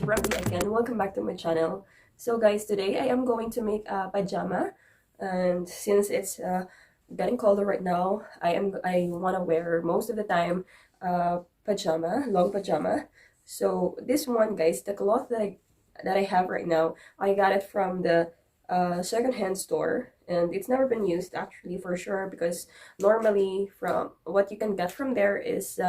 Rebby again. Welcome back to my channel. So guys, today I am going to make a pajama, and since it's getting colder right now, I want to wear most of the time pajama, long pajama. So this one, guys, the cloth that I have right now, I got it from the secondhand store, and it's never been used actually, for sure, because normally from what you can get from there is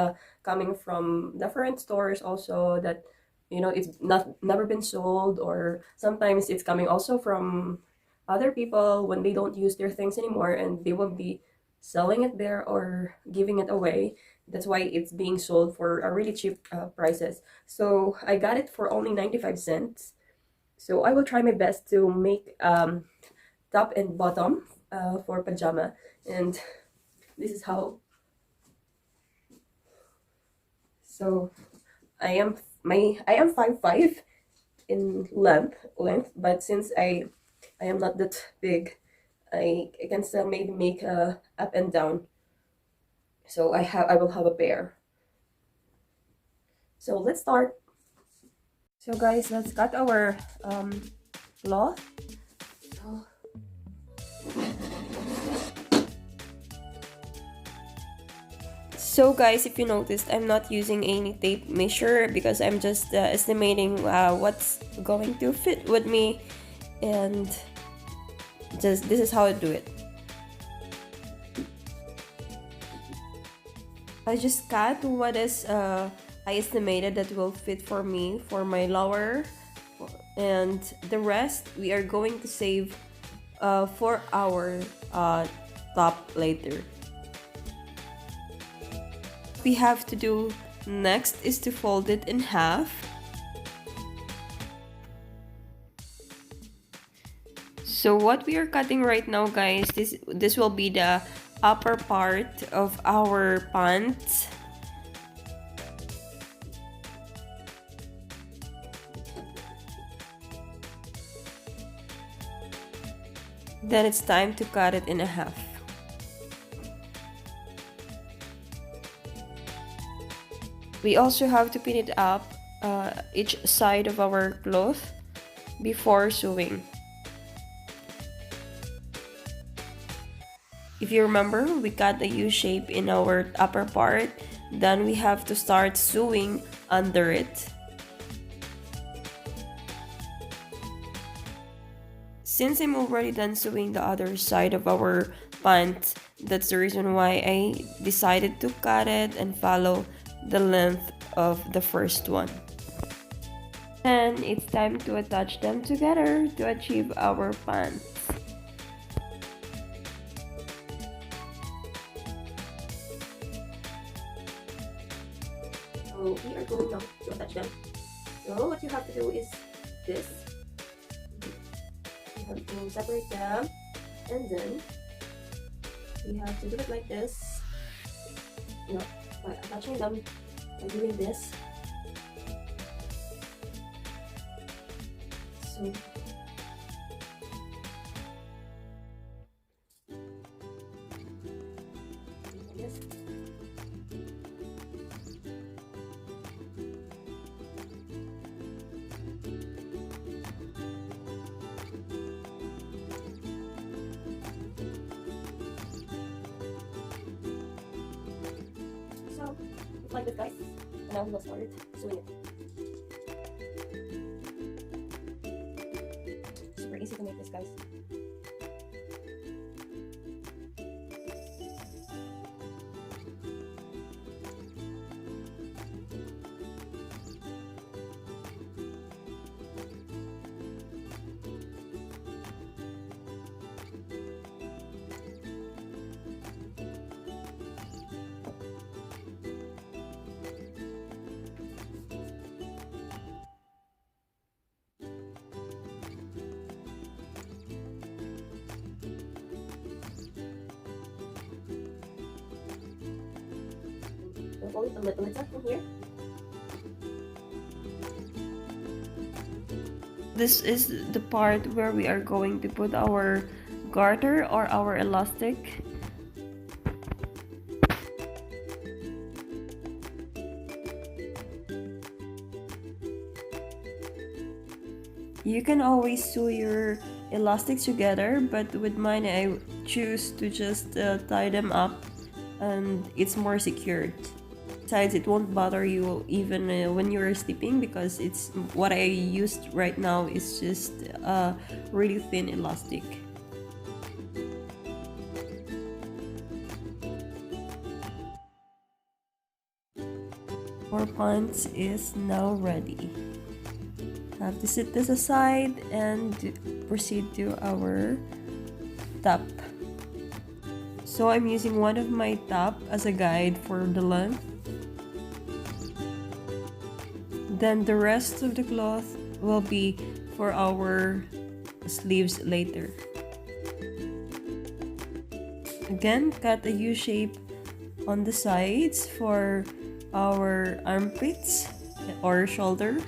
coming from different stores also that it's not never been sold, or sometimes it's coming also from other people when they don't use their things anymore and they will be selling it there or giving it away. That's why it's being sold for a really cheap prices. So I got it for only 95 cents. So I will try my best to make top and bottom for pajama, and this is how. So I am 5'5" in length, but since I am not that big, I can still maybe make a up and down. So I will have a pair. So let's start. So guys, let's cut our cloth. So guys, if you noticed, I'm not using any tape measure because I'm just estimating what's going to fit with me, and just this is how I do it. I just cut what is I estimated that will fit for me for my lower, and the rest we are going to save for our top later. We have to do next is to fold it in half. So what we are cutting right now, guys, this will be the upper part of our pants. Then it's time to cut it in half. We also have to pin it up each side of our cloth before sewing. If you remember, we cut the U shape in our upper part, then we have to start sewing under it. Since I'm already done sewing the other side of our pants, that's the reason why I decided to cut it and follow the length of the first one. And it's time to attach them together to achieve our pants. So we are going now to attach them. So what you have to do is this. You have to separate them, and then we have to do it like this. By attaching them by doing this. So yes. So it's like this, guys. And now we will start sewing it. Super easy to make this, guys. We'll fold it a little from here. This is the part where we are going to put our garter or our elastic. You can always sew your elastics together, but with mine I choose to just tie them up, and it's more secured. Besides, it won't bother you even when you're sleeping, because it's what I used right now is just a really thin elastic. Our pants is now ready. Have to set this aside and proceed to our top. So I'm using one of my top as a guide for the length. Then the rest of the cloth will be for our sleeves later. Again, cut a U shape on the sides for our armpits or shoulder.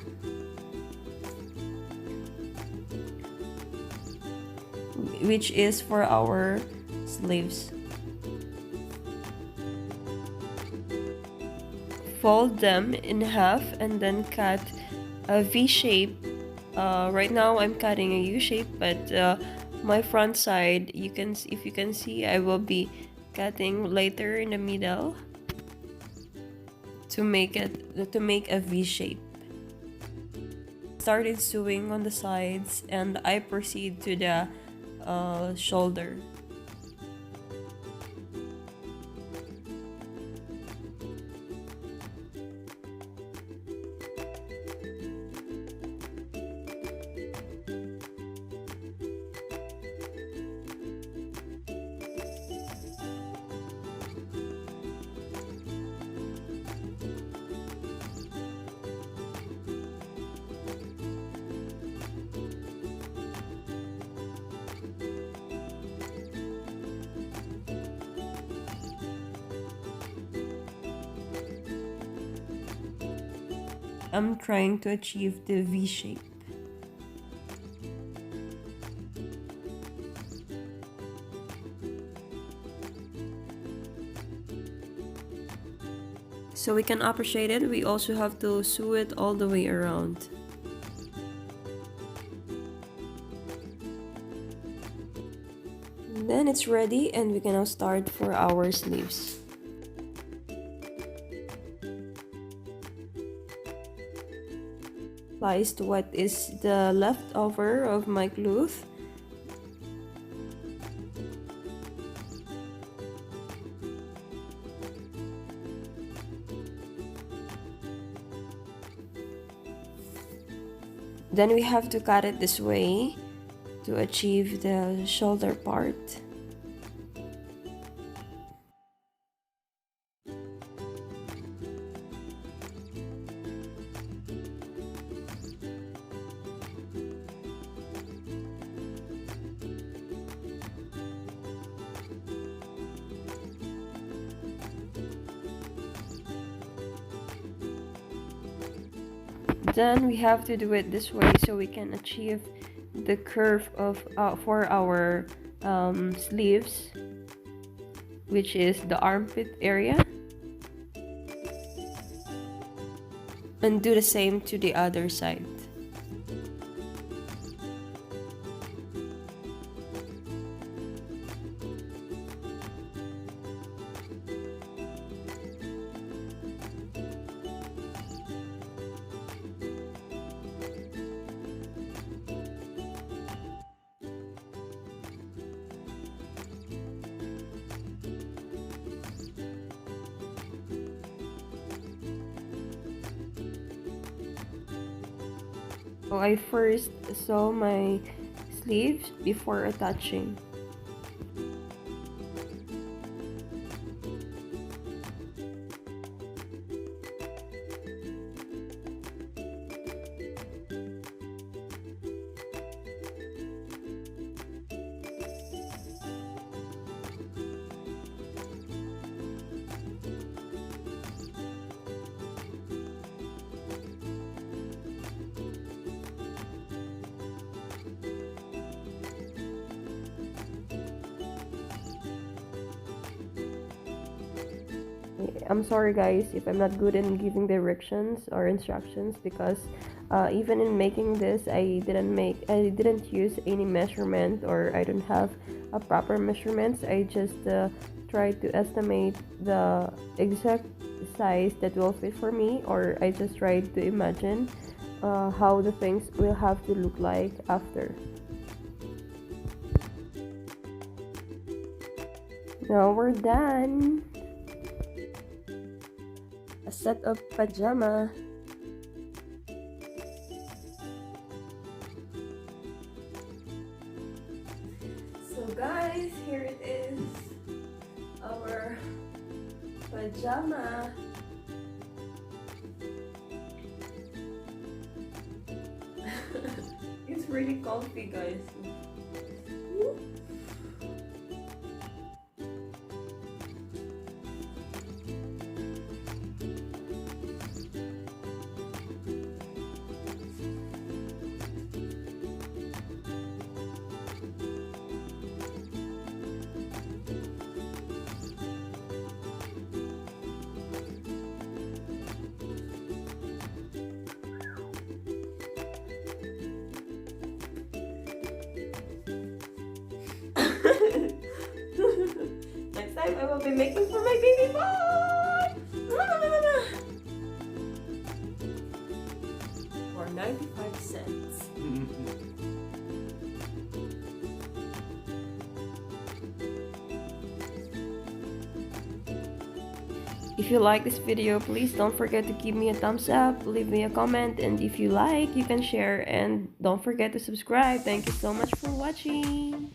Which is for our sleeves. Fold them in half and then cut a V shape. Right now I'm cutting a U shape, but my front side, if you can see, I will be cutting later in the middle to make a V shape. Started sewing on the sides and I proceed to the shoulder. I'm trying to achieve the V shape. So we can appreciate it, we also have to sew it all the way around. Then it's ready and we can now start for our sleeves. Sliced what is the leftover of my cloth. Then we have to cut it this way to achieve the shoulder part. Then we have to do it this way so we can achieve the curve of for our sleeves, which is the armpit area, and do the same to the other side. So I first sew my sleeves before attaching. I'm sorry guys if I'm not good in giving directions or instructions, because Even in making this, I didn't use any measurement, or I don't have a proper measurements. I just try to estimate the exact size that will fit for me, or I just try to imagine how the things will have to look like after. Now we're done. A set of pajama. So guys, here it is. Our pajama. It's really comfy, guys. Next time I will be making for my baby boy for 95 cents. If you like this video, please don't forget to give me a thumbs up, leave me a comment, and if you like, you can share, and don't forget to subscribe. Thank you so much for watching.